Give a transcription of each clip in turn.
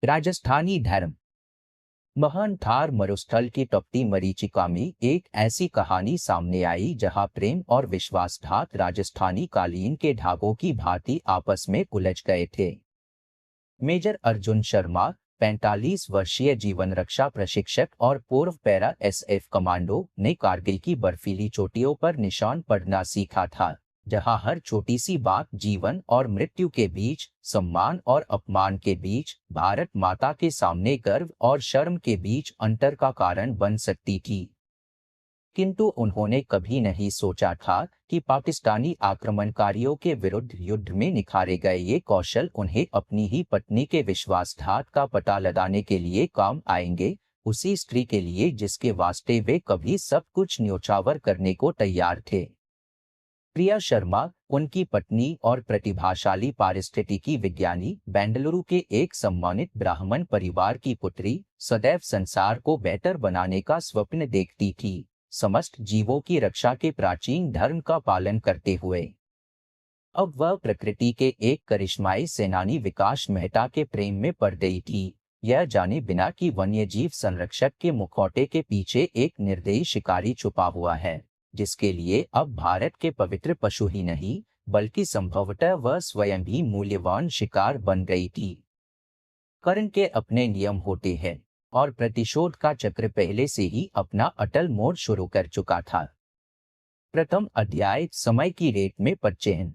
राजस्थानी धर्म। महान थार मरुस्थल की तपती मरीचिका में एक ऐसी कहानी सामने आई जहां प्रेम और विश्वासघात राजस्थानी कालीन के धागों की भांति आपस में उलझ गए थे। मेजर अर्जुन शर्मा, 45 वर्षीय जीवन रक्षा प्रशिक्षक और पूर्व पैरा एसएफ कमांडो ने कारगिल की बर्फीली चोटियों पर निशान पढ़ना सीखा था, जहां हर छोटी सी बात जीवन और मृत्यु के बीच, सम्मान और अपमान के बीच, भारत माता के सामने गर्व और शर्म के अंतर अंतर का कारण बन सकती थी। किंतु उन्होंने कभी नहीं सोचा था कि पाकिस्तानी आक्रमणकारियों के विरुद्ध युद्ध में निखारे गए ये कौशल उन्हें अपनी ही पत्नी के विश्वासघात का पता लगाने के लिए काम आएंगे, उसी स्त्री के लिए जिसके वास्ते वे कभी सब कुछ न्योछावर करने को तैयार थे। प्रिया शर्मा, उनकी पत्नी और प्रतिभाशाली पारिस्थितिकी विज्ञानी, बेंगलुरु के एक सम्मानित ब्राह्मण परिवार की पुत्री, सदैव संसार को बेहतर बनाने का स्वप्न देखती थी, समस्त जीवों की रक्षा के प्राचीन धर्म का पालन करते हुए। अब वह प्रकृति के एक करिश्माई सेनानी विकास मेहता के प्रेम में पड़ गई थी, यह जाने बिना कि वन्यजीव संरक्षक के मुखौटे के पीछे एक निर्दयी शिकारी छुपा हुआ है, जिसके लिए अब भारत के पवित्र पशु ही नहीं बल्कि संभवतः वह स्वयं भी मूल्यवान शिकार बन गई थी। कर्म के अपने नियम होते हैं और प्रतिशोध का चक्र पहले से ही अपना अटल मोड़ शुरू कर चुका था। प्रथम अध्याय, समय की रेत में पदचिह्न।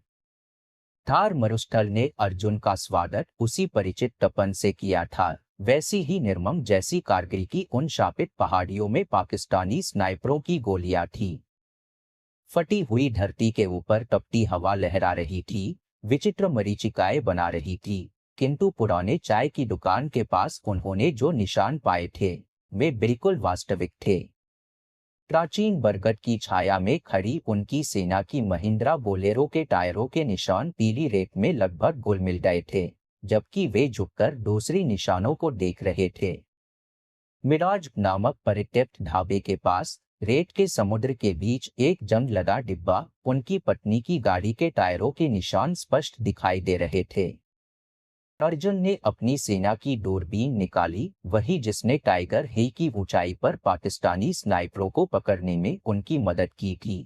थार मरुस्थल ने अर्जुन का स्वागत उसी परिचित तपन से किया था, वैसी ही निर्मम जैसी कारगिल की उन शापित पहाड़ियों में पाकिस्तानी स्नाइपरों की गोलियां थी। फटी हुई धरती के ऊपर तपती हवा लहरा रही थी, विचित्र मरीचिकाएं बना रही थी, किंतु पुराने चाय की दुकान के पास उन्होंने जो निशान पाए थे वे बिल्कुल वास्तविक थे। प्राचीन बरगद की छाया में खड़ी उनकी सेना की महिंद्रा बोलेरो के टायरों के निशान पीली रेत में लगभग घुल मिल गए थे, जबकि वे झुककर दूसरी निशानों को देख रहे थे। मिराज नामक परित्यक्त ढाबे के पास रेत के समुद्र के बीच एक जंग लगा डिब्बा, उनकी पत्नी की गाड़ी के टायरों के निशान स्पष्ट दिखाई दे रहे थे। अर्जुन ने अपनी सेना की दूरबीन निकाली, वही जिसने टाइगर हिल की ऊंचाई पर पाकिस्तानी स्नाइपरों को पकड़ने में उनकी मदद की थी।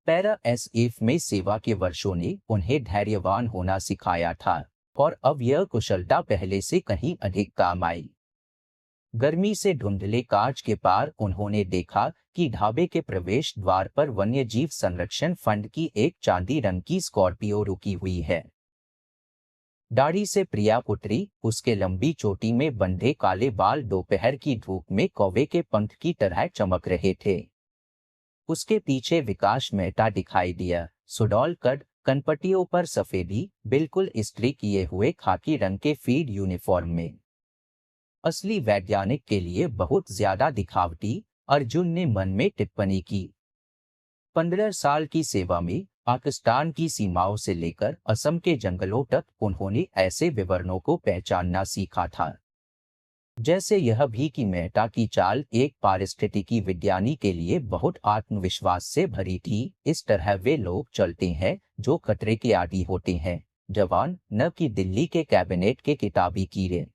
पैरा एसएफ में सेवा के वर्षों ने उन्हें धैर्यवान होना सिखाया था और अब यह कुशलता पहले से कहीं अधिक काम आई। गर्मी से धुंधले कांच के पार उन्होंने देखा कि ढाबे के प्रवेश द्वार पर वन्यजीव संरक्षण फंड की एक चांदी रंग की स्कॉर्पियो रुकी हुई है। दाढ़ी से प्रिया पुत्री, उसके लंबी चोटी में बंधे काले बाल दोपहर की धूप में कौवे के पंख की तरह चमक रहे थे। उसके पीछे विकास मेहता दिखाई दिया, सुडौल कद, कनपटियों पर सफेदी, बिल्कुल इस्त्री किए हुए खाकी रंग के फील्ड यूनिफॉर्म में। असली वैज्ञानिक के लिए बहुत ज्यादा दिखावटी, अर्जुन ने मन में टिप्पणी की। 15 साल की सेवा में पाकिस्तान की सीमाओं से लेकर असम के जंगलों तक उन्होंने ऐसे विवरणों को पहचानना सीखा था, जैसे यह भी कि मेहता की चाल एक पारिस्थितिकी विज्ञानी के लिए बहुत आत्मविश्वास से भरी थी। इस तरह वे लोग चलते हैं जो खतरे के आदी होते हैं, जवान, न कि दिल्ली के कैबिनेट के किताबी कीड़े।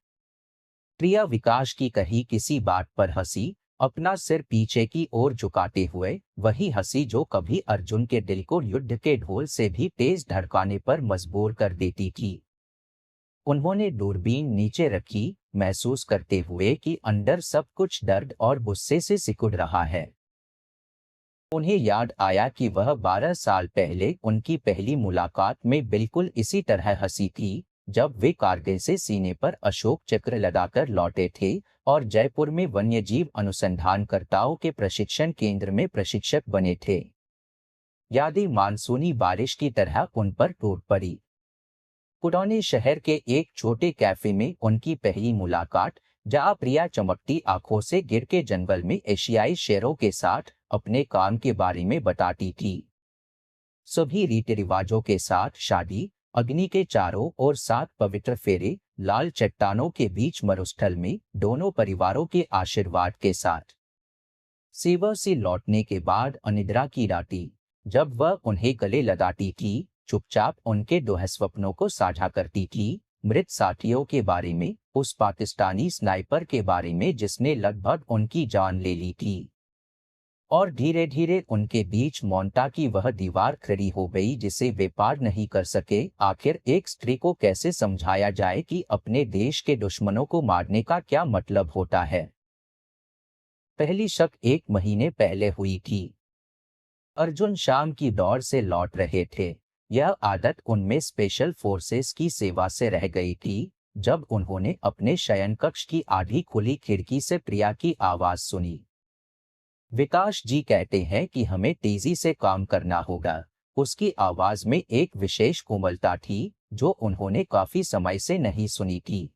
प्रिया विकास की कही किसी बात पर हंसी, अपना सिर पीछे की ओर झुकाते हुए, वही हंसी जो कभी अर्जुन के दिल को युद्ध के ढोल से भी तेज धड़काने पर मजबूर कर देती थी। उन्होंने दूरबीन नीचे रखी, महसूस करते हुए कि अंदर सब कुछ दर्द और गुस्से से सिकुड़ रहा है। उन्हें याद आया कि वह 12 साल पहले उनकी पहली मुलाकात में बिल्कुल इसी तरह हंसी थी, जब वे कारगिल से सीने पर अशोक चक्र लगाकर लौटे थे और जयपुर में वन्यजीव अनुसंधानकर्ताओं के प्रशिक्षण केंद्र में प्रशिक्षक बने थे। यादें मानसूनी बारिश की तरह उन पर टूट पड़ी। पुराने शहर के एक छोटे कैफे में उनकी पहली मुलाकात, जहां प्रिया चमकती आंखों से गिर के जंगल में एशियाई शेरों के साथ अपने काम के बारे में बताती थी। सभी रीति रिवाजों के साथ शादी, अग्नि के चारों ओर 7 पवित्र फेरे, लाल चट्टानों के बीच मरुस्थल में दोनों परिवारों के आशीर्वाद के साथ। सेवा से लौटने के बाद अनिद्रा की रातें, जब वह उन्हें गले लगाती थी, चुपचाप उनके दुःस्वप्नों को साझा करती थी, मृत साथियों के बारे में, उस पाकिस्तानी स्नाइपर के बारे में जिसने लगभग उनकी जान ले ली थी। और धीरे धीरे उनके बीच मौनता की वह दीवार खड़ी हो गई जिसे वे पार नहीं कर सके। आखिर एक स्त्री को कैसे समझाया जाए कि अपने देश के दुश्मनों को मारने का क्या मतलब होता है। पहली शक 1 महीने पहले हुई थी। अर्जुन शाम की दौड़ से लौट रहे थे। यह आदत उनमें स्पेशल फोर्सेस की सेवा से रह गई थी। जब उन्होंने अपने शयन कक्ष की आधी खुली खिड़की से प्रिया की आवाज सुनी। विकास जी कहते हैं कि हमें तेजी से काम करना होगा। उसकी आवाज में एक विशेष कोमलता थी जो उन्होंने काफी समय से नहीं सुनी थी।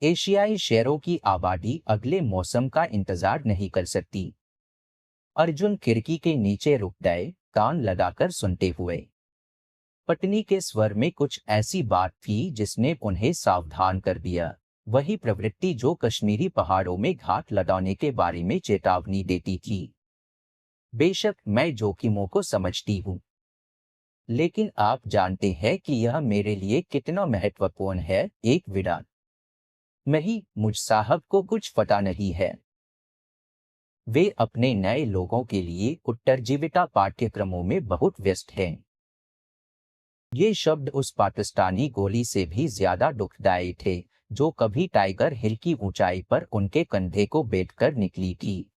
एशियाई शेरों की आबादी अगले मौसम का इंतजार नहीं कर सकती। अर्जुन खिड़की के नीचे रुक गए, कान लगाकर सुनते हुए। पत्नी के स्वर में कुछ ऐसी बात थी जिसने उन्हें सावधान कर दिया। वही प्रवृत्ति जो कश्मीरी पहाड़ों में घात लगाने के बारे में चेतावनी देती थी। बेशक मैं जोखिमों को समझती हूँ, लेकिन आप जानते हैं कि यह मेरे लिए कितना महत्वपूर्ण है। एक विराट नहीं, मुझ साहब को कुछ पता नहीं है। वे अपने नए लोगों के लिए उत्तरजीविता पाठ्यक्रमों में बहुत व्यस्त हैं। ये शब्द उस पाकिस्तानी गोली से भी ज्यादा दुखदायी थे जो कभी टाइगर हिल की ऊंचाई पर उनके कंधे को बेधकर निकली थी।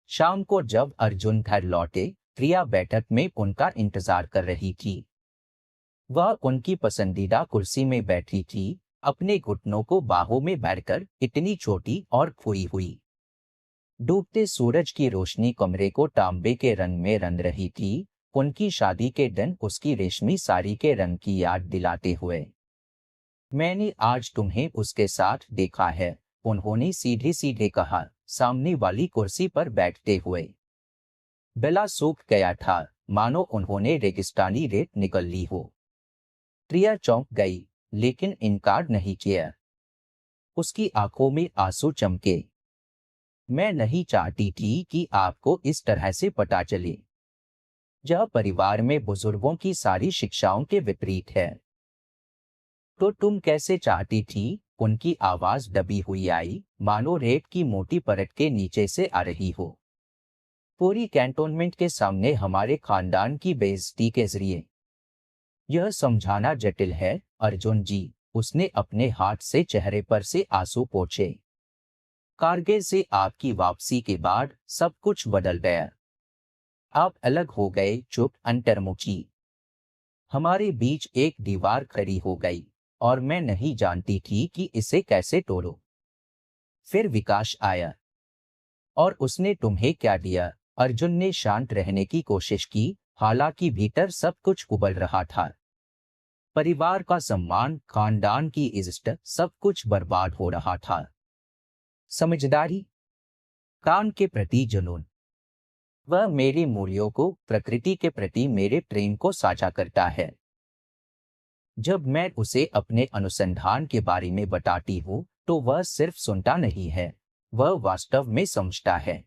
शाम को जब अर्जुन घर लौटे, प्रिया बैठक में उनका इंतजार कर रही थी। वह उनकी पसंदीदा कुर्सी में बैठी थी, अपने घुटनों को बाहों में भरकर, इतनी छोटी और खोई हुई। डूबते सूरज की रोशनी कमरे को तांबे के रंग में रंग रही थी, उनकी शादी के दिन उसकी रेशमी साड़ी के रंग की याद दिलाते हुए। मैंने आज तुम्हें उसके साथ देखा है, उन्होंने सीधे सीधे कहा, सामने वाली कुर्सी पर बैठते हुए। गला सूख गया था, मानो उन्होंने रेगिस्तानी रेत निकल ली हो। प्रिया चौंक गई, लेकिन इनकार नहीं किया। उसकी आंखों में आंसू चमके। मैं नहीं चाहती थी कि आपको इस तरह से पता चले। यह परिवार में बुजुर्गों की सारी शिक्षाओं के विपरीत है। तो तुम कैसे चाहती थी? उनकी आवाज दबी हुई आई, मानो रेत की मोटी परत के नीचे से आ रही हो। पूरी कैंटोनमेंट के सामने हमारे खानदान की बेइज्जती के जरिए। यह समझाना जटिल है, अर्जुन जी। उसने अपने हाथ से चेहरे पर से आंसू पोंछे। कारगिल से आपकी वापसी के बाद सब कुछ बदल गया। आप अलग हो गए, चुप, अंतर्मुखी। हमारे बीच एक दीवार खड़ी हो गई और मैं नहीं जानती थी कि इसे कैसे तोड़ूं। फिर विकास आया। और उसने तुम्हें क्या दिया? अर्जुन ने शांत रहने की कोशिश की, हालांकि भीतर सब कुछ उबल रहा था। परिवार का सम्मान, खानदान की इज्जत, सब कुछ बर्बाद हो रहा था। समझदारी, काम के प्रति जुनून। वह मेरे मूल्यों को, प्रकृति के प्रति मेरे प्रेम को साझा करता है। जब मैं उसे अपने अनुसंधान के बारे में बताती हूँ तो वह सिर्फ सुनता नहीं है, वह वास्तव में समझता है।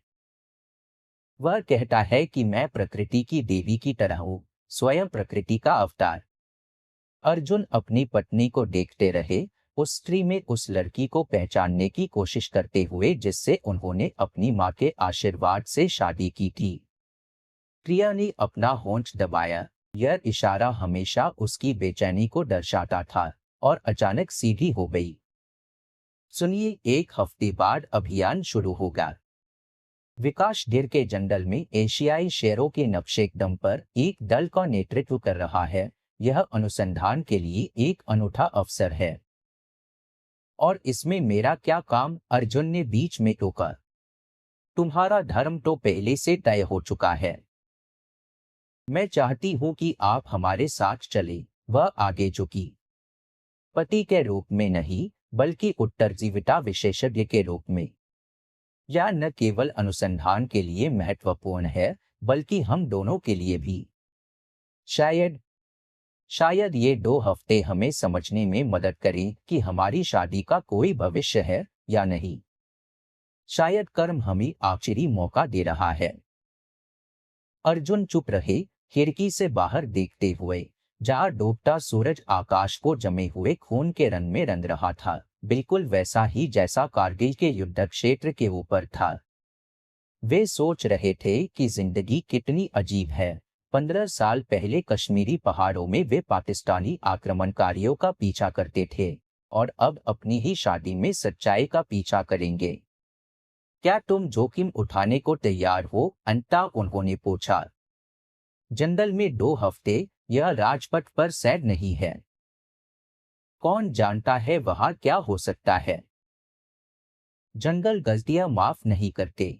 वह कहता है कि मैं प्रकृति की देवी की तरह हूँ, स्वयं प्रकृति का अवतार। अर्जुन अपनी पत्नी को देखते रहे, उस स्त्री में उस लड़की को पहचानने की कोशिश करते हुए जिससे उन्होंने अपनी माँ के आशीर्वाद से शादी की थी। प्रिया ने अपना होंठ दबाया। यह इशारा हमेशा उसकी बेचैनी को दर्शाता था और अचानक सीधी हो गई। सुनिए, 1 हफ्ते बाद अभियान शुरू होगा। विकास गिर के जंगल में एशियाई शेरों के नक्शेकदम पर एक दल का नेतृत्व कर रहा है। यह अनुसंधान के लिए एक अनूठा अवसर है। और इसमें मेरा क्या काम? अर्जुन ने बीच में टोका। तुम्हारा धर्म तो पहले से तय हो चुका है। मैं चाहती हूं कि आप हमारे साथ चले। वह आगे झुकी। पति के रूप में नहीं, बल्कि उत्तरजीविता विशेषज्ञ के रूप में। यह न केवल अनुसंधान के लिए महत्वपूर्ण है, बल्कि हम दोनों के लिए भी। शायद ये 2 हफ्ते हमें समझने में मदद करें कि हमारी शादी का कोई भविष्य है या नहीं। शायद कर्म हमें आखिरी मौका दे रहा है। अर्जुन चुप रहे, खिड़की से बाहर देखते हुए। जहाँ डूबता सूरज आकाश को जमे हुए खून के रंग में रंग रहा था, बिल्कुल वैसा ही जैसा कारगिल के युद्ध क्षेत्र के ऊपर था। वे सोच रहे थे कि जिंदगी कितनी अजीब है। 15 साल पहले कश्मीरी पहाड़ों में वे पाकिस्तानी आक्रमणकारियों का पीछा करते थे और अब अपनी ही शादी में सच्चाई का पीछा करेंगे। क्या तुम जोखिम उठाने को तैयार हो? अंततः उन्होंने पूछा। जंगल में 2 हफ्ते, यह राजपथ पर सैर नहीं है। कौन जानता है वहां क्या हो सकता है। जंगल गलतियां माफ नहीं करते।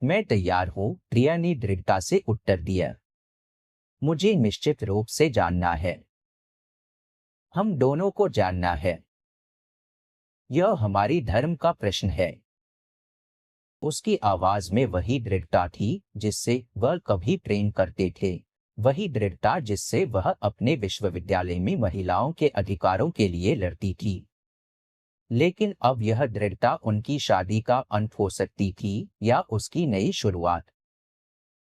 मैं तैयार हूं, प्रिया ने दृढ़ता से उत्तर दिया। मुझे निश्चित रूप से जानना है। हम दोनों को जानना है। यह हमारी धर्म का प्रश्न है। उसकी आवाज में वही दृढ़ता थी जिससे वह कभी प्रेम करते थे, वही दृढ़ता जिससे वह अपने विश्वविद्यालय में महिलाओं के अधिकारों के लिए लड़ती थी। लेकिन अब यह दृढ़ता उनकी शादी का अंत हो सकती थी या उसकी नई शुरुआत।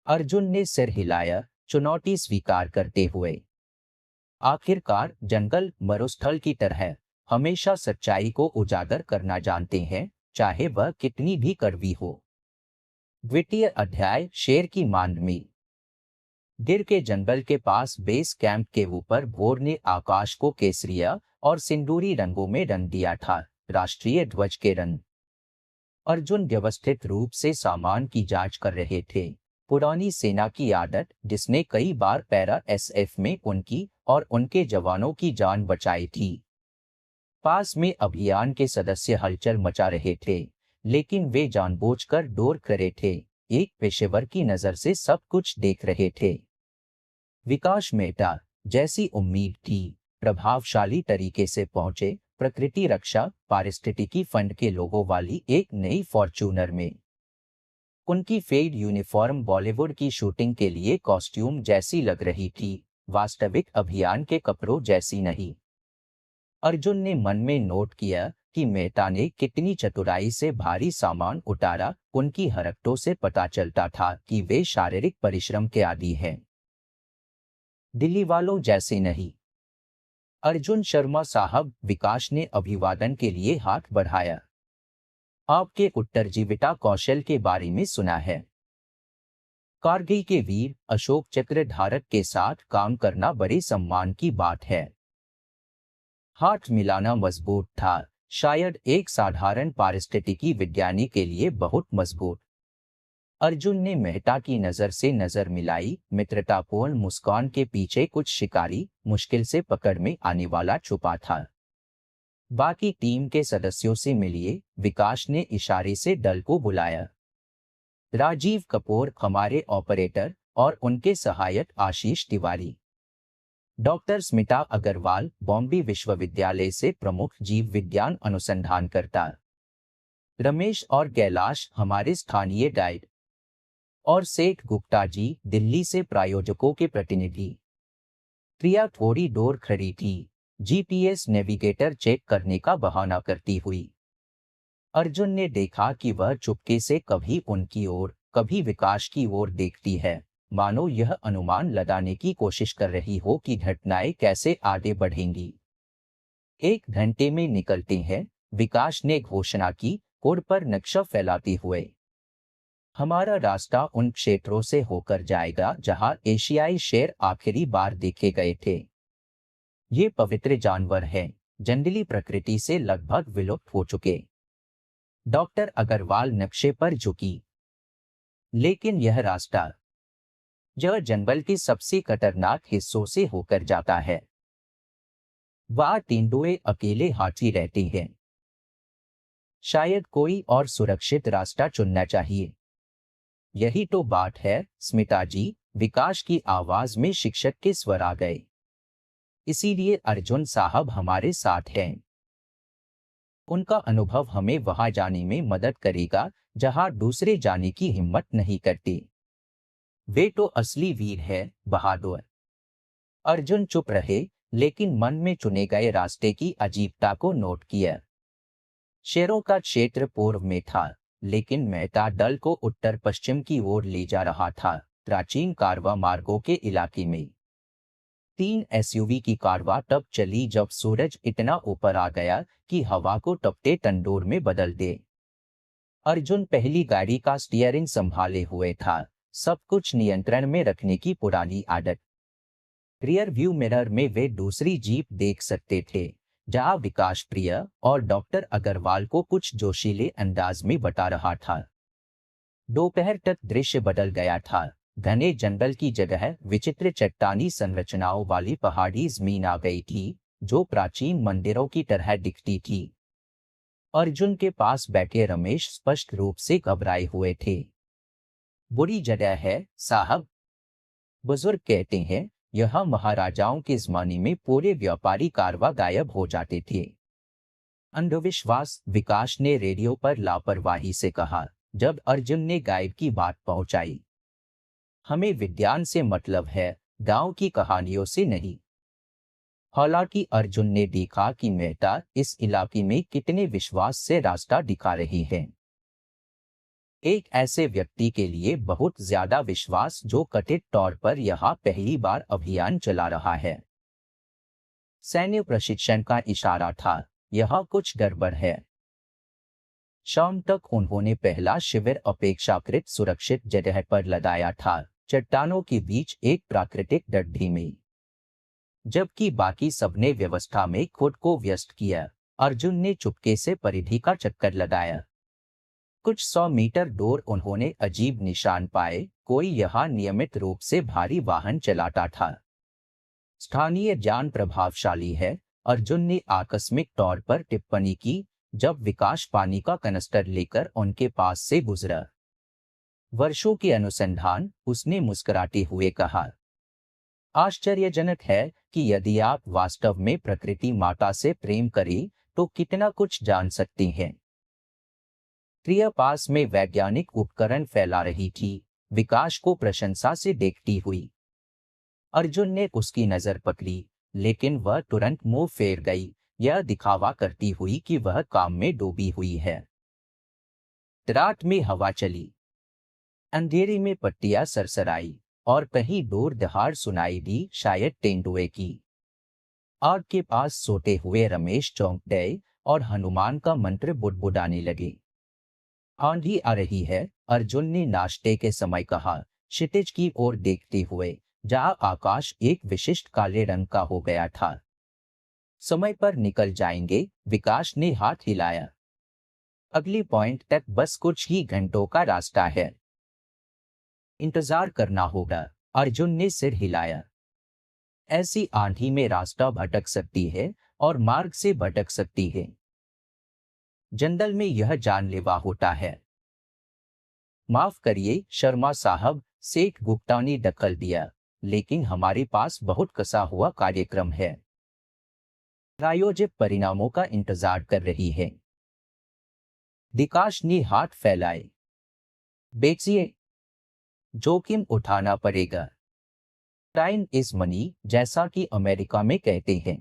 अर्जुन ने सिर हिलाया, चुनौती स्वीकार करते हुए। आखिरकार जंगल मरुस्थल की तरह हमेशा सच्चाई को उजागर करना जानते हैं, चाहे वह कितनी भी कड़वी हो। द्वितीय अध्याय, शेर की मांद में। गिर के जंगल के पास बेस कैंप के ऊपर भोर ने आकाश को केसरिया और सिंदूरी रंगों में रंग दिया था, राष्ट्रीय ध्वज के रंग। अर्जुन व्यवस्थित रूप से सामान की जांच कर रहे थे। पुरानी सेना की आदत जिसने कई बार पैरा एसएफ में उनकी और उनके जवानों की जान बचाई थी। पास में अभियान के सदस्य हलचल मचा रहे थे, लेकिन वे जानबूझकर दूर खड़े थे, एक पेशेवर की नजर से सब कुछ देख रहे थे। विकास मेहता, जैसी उम्मीद थी, प्रभावशाली तरीके से पहुंचे, प्रकृति रक्षा पारिस्थितिकी फंड के लोगों वाली एक नई फॉर्च्यूनर में। उनकी फेड यूनिफॉर्म बॉलीवुड की शूटिंग के लिए कॉस्ट्यूम जैसी लग रही थी, वास्तविक अभियान के कपड़ों जैसी नहीं। अर्जुन ने मन में नोट किया कि मेहता ने कितनी चतुराई से भारी सामान उतारा, उनकी हरकतों से पता चलता था कि वे शारीरिक परिश्रम के आदी हैं, दिल्ली वालों जैसे नहीं। अर्जुन शर्मा साहब, विकास ने अभिवादन के लिए हाथ बढ़ाया। आपके उत्तरजीविता कौशल के बारे में सुना है। कारगिल के वीर अशोक चक्र धारक के साथ काम करना बड़े सम्मान की बात है। हाथ मिलाना मजबूत था, शायद एक साधारण पारिस्थितिकी विज्ञानी के लिए बहुत मजबूत। अर्जुन ने मेहता की नजर से नजर मिलाई, मित्रतापूर्ण मुस्कान के पीछे कुछ शिकारी मुश्किल से पकड़ में आने वाला छुपा था। बाकी टीम के सदस्यों से मिलिए, विकास ने इशारे से दल को बुलाया। राजीव कपूर हमारे ऑपरेटर और उनके सहायक आशीष तिवारी। डॉक्टर स्मिता अग्रवाल, बॉम्बे विश्वविद्यालय से प्रमुख जीव विज्ञान अनुसंधानकर्ता। रमेश और कैलाश हमारे स्थानीय गाइड। और सेठ गुप्ता जी, दिल्ली से प्रायोजकों के प्रतिनिधि। प्रिया थोड़ी दूर खड़ी थी, जीपीएस नेविगेटर चेक करने का बहाना करती हुई। अर्जुन ने देखा कि वह चुपके से कभी उनकी ओर, कभी विकास की ओर देखती है, मानो यह अनुमान लगाने की कोशिश कर रही हो कि घटनाएं कैसे आगे बढ़ेंगी। 1 घंटे में निकलते हैं, विकास ने घोषणा की, कोड पर नक्शा फैलाते हुए। हमारा रास्ता उन क्षेत्रों से होकर जाएगा जहां एशियाई शेर आखिरी बार देखे गए थे। ये पवित्र जानवर हैं, जंगली प्रकृति से लगभग विलुप्त हो चुके। डॉक्टर अग्रवाल नक्शे पर झुकी। लेकिन यह रास्ता, यह जंगल के सबसे खतरनाक हिस्सों से होकर जाता है। वहां तेंदुए अकेले हाथी रहते हैं। शायद कोई और सुरक्षित रास्ता चुनना चाहिए। यही तो बात है स्मिता जी, विकास की आवाज में शिक्षक के स्वर आ गए। इसीलिए अर्जुन साहब हमारे साथ हैं। उनका अनुभव हमें वहां जाने में मदद करेगा जहां दूसरे जाने की हिम्मत नहीं करते। वे तो असली वीर है, बहादुर। अर्जुन चुप रहे, लेकिन मन में चुने गए रास्ते की अजीबता को नोट किया। शेरों का क्षेत्र पूर्व में था, लेकिन मेहता दल को उत्तर पश्चिम की ओर ले जा रहा था, प्राचीन कारवा मार्गों के इलाके में। 3 एसयूवी की कारवां तब चली जब सूरज इतना ऊपर आ गया कि हवा को तपते तंदूर में बदल दे। अर्जुन पहली गाड़ी का स्टीयरिंग संभाले हुए था, सब कुछ नियंत्रण में रखने की पुरानी आदत। रियर व्यू मिरर में वे दूसरी जीप देख सकते थे, जहां विकास प्रिय और डॉक्टर अग्रवाल को कुछ जोशीले अंदाज में बता रहा था। दोपहर तक दृश्य बदल गया था। घने जंगल की जगह विचित्र चट्टानी संरचनाओं वाली पहाड़ी जमीन आ गई थी, जो प्राचीन मंदिरों की तरह दिखती थी। अर्जुन के पास बैठे रमेश स्पष्ट रूप से घबराए हुए थे। बुरी जगह है साहब, बुजुर्ग कहते हैं, यह महाराजाओं के जमाने में पूरे व्यापारी कारवां गायब हो जाते थे। अंधविश्वास, विकास ने रेडियो पर लापरवाही से कहा, जब अर्जुन ने गायब की बात पहुंचाई। हमें विज्ञान से मतलब है, गांव की कहानियों से नहीं। हालांकि अर्जुन ने देखा कि मेहता इस इलाके में कितने विश्वास से रास्ता दिखा रही है। एक ऐसे व्यक्ति के लिए बहुत ज्यादा विश्वास जो कथित तौर पर यहाँ पहली बार अभियान चला रहा है। सैन्य प्रशिक्षण का इशारा था, यहाँ कुछ गड़बड़ है। शाम तक उन्होंने पहला शिविर अपेक्षाकृत सुरक्षित जगह पर लगाया था, चट्टानों के बीच एक प्राकृतिक गड्ढे में। जबकि बाकी सबने व्यवस्था में खुद को व्यस्त किया, अर्जुन ने चुपके से परिधि का चक्कर लगाया। कुछ 100 मीटर दूर उन्होंने अजीब निशान पाए, कोई यहाँ नियमित रूप से भारी वाहन चलाता था। स्थानीय ज्ञान प्रभावशाली है, अर्जुन ने आकस्मिक तौर पर टिप्पणी की, जब विकास पानी का कनस्टर लेकर उनके पास से गुजरा। वर्षों के अनुसंधान, उसने मुस्कुराते हुए कहा। आश्चर्यजनक है कि यदि आप वास्तव में प्रकृति माता से प्रेम करें तो कितना कुछ जान सकते हैं। प्रिया पास में वैज्ञानिक उपकरण फैला रही थी, विकास को प्रशंसा से देखती हुई। अर्जुन ने उसकी नजर पकड़ी, लेकिन वह तुरंत मुंह फेर गई, यह दिखावा करती हुई कि वह काम में डूबी हुई है। रात में हवा चली, अंधेरे में पट्टियां सरसराई और कहीं दूर दहाड़ सुनाई दी, शायद तेंदुए की। आग के पास सोते हुए रमेश चौंक गए और हनुमान का मंत्र बुड़बुड़ाने लगे। आंधी आ रही है, अर्जुन ने नाश्ते के समय कहा, क्षितिज की ओर देखते हुए, जहां आकाश एक विशिष्ट काले रंग का हो गया था। समय पर निकल जाएंगे, विकास ने हाथ हिलाया। अगली पॉइंट तक बस कुछ ही घंटों का रास्ता है। इंतजार करना होगा, अर्जुन ने सिर हिलाया। ऐसी आंधी में रास्ता भटक सकती है और मार्ग से भटक सकती है। जंगल में यह जानलेवा होता है। माफ करिए शर्मा साहब, सेठ गुप्ता ने दखल दिया, लेकिन हमारे पास बहुत कसा हुआ कार्यक्रम है। प्रायोजित परिणामों का इंतजार कर रही है। विकास ने हाथ फैलाए। बेचिए, जोखिम उठाना पड़ेगा। टाइम इज मनी, जैसा कि अमेरिका में कहते हैं।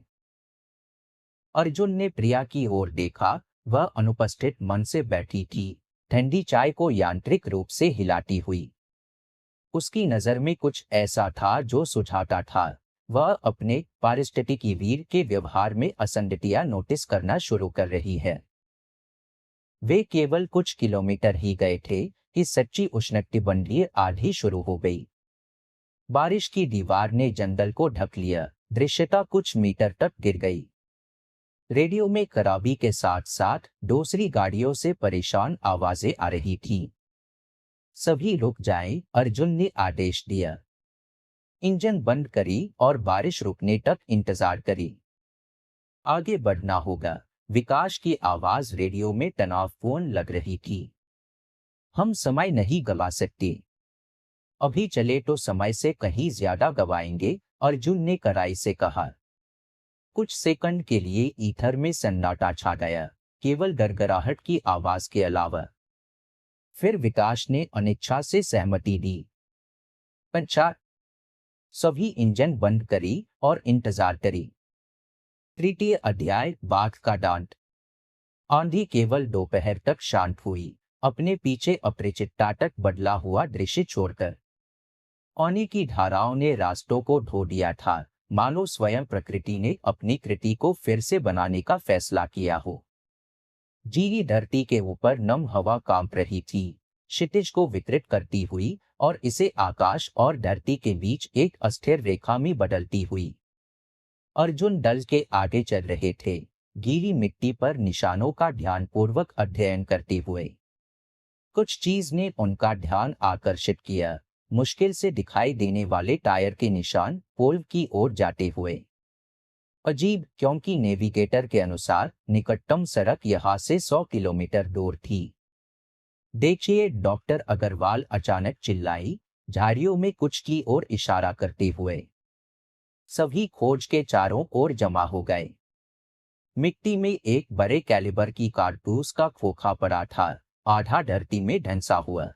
अर्जुन ने प्रिया की ओर देखा, वह अनुपस्थित मन से बैठी थी, ठंडी चाय को यांत्रिक रूप से हिलाती हुई। उसकी नजर में कुछ ऐसा था जो सुझाता था, वह अपने पारिस्थितिकी वीर के व्यवहार में असंगतियां नोटिस करना शुरू कर रही है। वे केवल कुछ किलोमीटर ही गए थे कि सच्ची उष्णकटिबंधीय आंधी शुरू हो गई। बारिश की दीवार ने जंगल को ढक लिया, दृश्यता कुछ मीटर तक गिर गई। रेडियो में खराबी के साथ साथ दूसरी गाड़ियों से परेशान आवाजें आ रही थीं। सभी रुक जाएं, अर्जुन ने आदेश दिया। इंजन बंद करी और बारिश रुकने तक इंतजार करी। आगे बढ़ना होगा, विकास की आवाज रेडियो में तनावपूर्ण लग रही थी। हम समय नहीं गवा सकते। अभी चले तो समय से कहीं ज्यादा गवाएंगे, अर्जुन ने कड़ाई से कहा। कुछ सेकंड के लिए ईथर में सन्नाटा छा गया, केवल गड़गड़ाहट की आवाज के अलावा। फिर विकास ने अनिच्छा से सहमति दी। पंचायत। सभी इंजन बंद करी और इंतजार करी। तृतीय अध्याय, बाघ का दांत। आंधी केवल दोपहर तक शांत हुई, अपने पीछे अपरिचितता तक बदला हुआ दृश्य छोड़कर। पानी की धाराओं ने रास्तों को ढो दिया था, मानो स्वयं प्रकृति ने अपनी कृति को फिर से बनाने का फैसला किया हो। जीरी धरती के ऊपर नम हवा कांप रही थी, क्षितिज को विकृत करती हुई और इसे आकाश और धरती के बीच एक अस्थिर रेखा में बदलती हुई। अर्जुन डल के आगे चल रहे थे, गीली मिट्टी पर निशानों का ध्यानपूर्वक अध्ययन करते हुए। कुछ चीज ने उनका ध्यान आकर्षित किया, मुश्किल से दिखाई देने वाले टायर के निशान पोल की ओर जाते हुए। अजीब, क्योंकि नेविगेटर के अनुसार निकटतम सड़क यहाँ से 100 किलोमीटर दूर थी। देखिए, डॉक्टर अग्रवाल अचानक चिल्लाई, झाड़ियों में कुछ की ओर इशारा करते हुए। सभी खोज के चारों ओर जमा हो गए। मिट्टी में एक बड़े कैलिबर की कारतूस का खोखा पड़ा था, आधा धरती में ढंसा हुआ।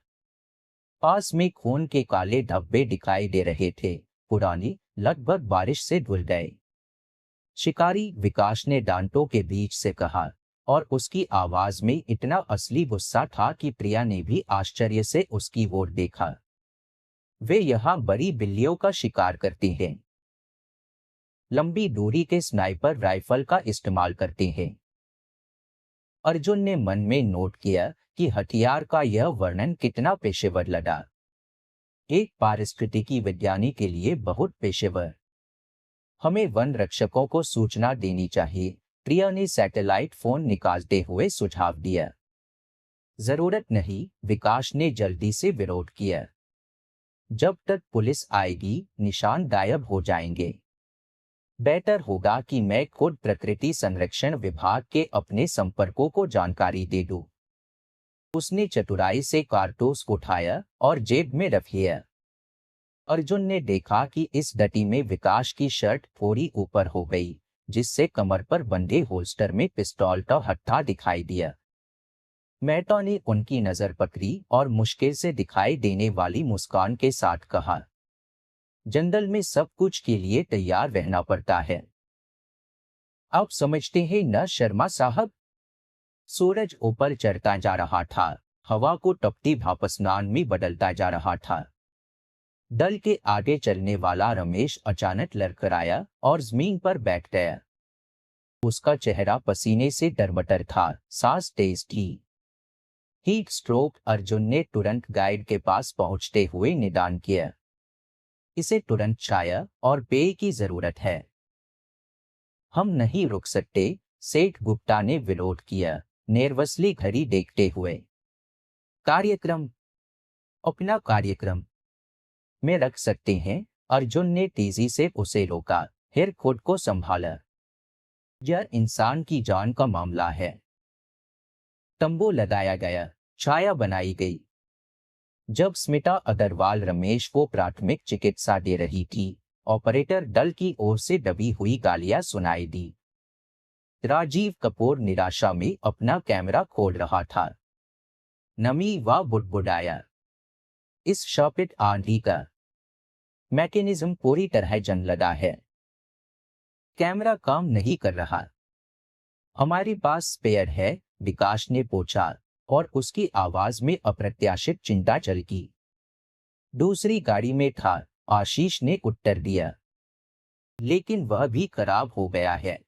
पास में खून के काले धब्बे दिखाई दे रहे थे, पुराने, लगभग बारिश से धुल गए। शिकारी, विकास ने दांतों के बीच से कहा, और उसकी आवाज में इतना असली गुस्सा था कि प्रिया ने भी आश्चर्य से उसकी ओर देखा। वे यहाँ बड़ी बिल्लियों का शिकार करते हैं, लंबी दूरी के स्नाइपर राइफल का इस्तेमाल करते हैं। अर्जुन ने मन में नोट किया कि हथियार का यह वर्णन कितना पेशेवर लगा। एक पारिस्थितिकी विज्ञानी के लिए बहुत पेशेवर। हमें वन रक्षकों को सूचना देनी चाहिए, प्रिया ने सैटेलाइट फोन निकालते हुए सुझाव दिया। जरूरत नहीं, विकास ने जल्दी से विरोध किया। जब तक पुलिस आएगी, निशान गायब हो जाएंगे। बेहतर होगा कि मैं खुद प्रकृति संरक्षण विभाग के अपने संपर्कों को जानकारी दे दूं। उसने चतुराई से कारतूस उठाया और जेब में रख लिया। अर्जुन ने देखा कि इस डटी में विकास की शर्ट थोड़ी ऊपर हो गई, जिससे कमर पर बंधे होल्स्टर में पिस्तौल का हत्था दिखाई दिया। मेहता ने उनकी नजर पकड़ी और मुश्किल से दिखाई देने वाली मुस्कान के साथ कहा, जंगल में सब कुछ के लिए तैयार रहना पड़ता है। आप समझते हैं न शर्मा साहब? सूरज ऊपर चढ़ता जा रहा था, हवा को तपती भाप स्नान में बदलता जा रहा था। दल के आगे चलने वाला रमेश अचानक लड़खड़ाया और जमीन पर बैठ गया। उसका चेहरा पसीने से टरबटर था, सांस तेज थी। हीट स्ट्रोक, अर्जुन ने तुरंत गाइड के पास पहुंचते हुए निदान किया। इसे तुरंत चाय और पेय की जरूरत है। हम नहीं रुक सकते, सेठ गुप्ता ने विरोध किया, नेर्वसली घड़ी देखते हुए। कार्यक्रम, अपना कार्यक्रम में रख सकते हैं, अर्जुन ने तेजी से उसे रोका, फिर खुद को संभाला। यह इंसान की जान का मामला है। तंबू लगाया गया, छाया बनाई गई। जब स्मिता अग्रवाल रमेश को प्राथमिक चिकित्सा दे रही थी, ऑपरेटर दल की ओर से दबी हुई गालियां सुनाई दी। राजीव कपूर निराशा में अपना कैमरा खोल रहा था। नमी व बुड़बुड़ाया, इस शापित आंधी का मैकेनिज्म पूरी तरह जंग लगा है। कैमरा काम नहीं कर रहा। हमारे पास स्पेयर है, विकास ने पूछा, और उसकी आवाज में अप्रत्याशित चिंता झलकी। दूसरी गाड़ी में था, आशीष ने उत्तर दिया, लेकिन वह भी खराब हो गया है।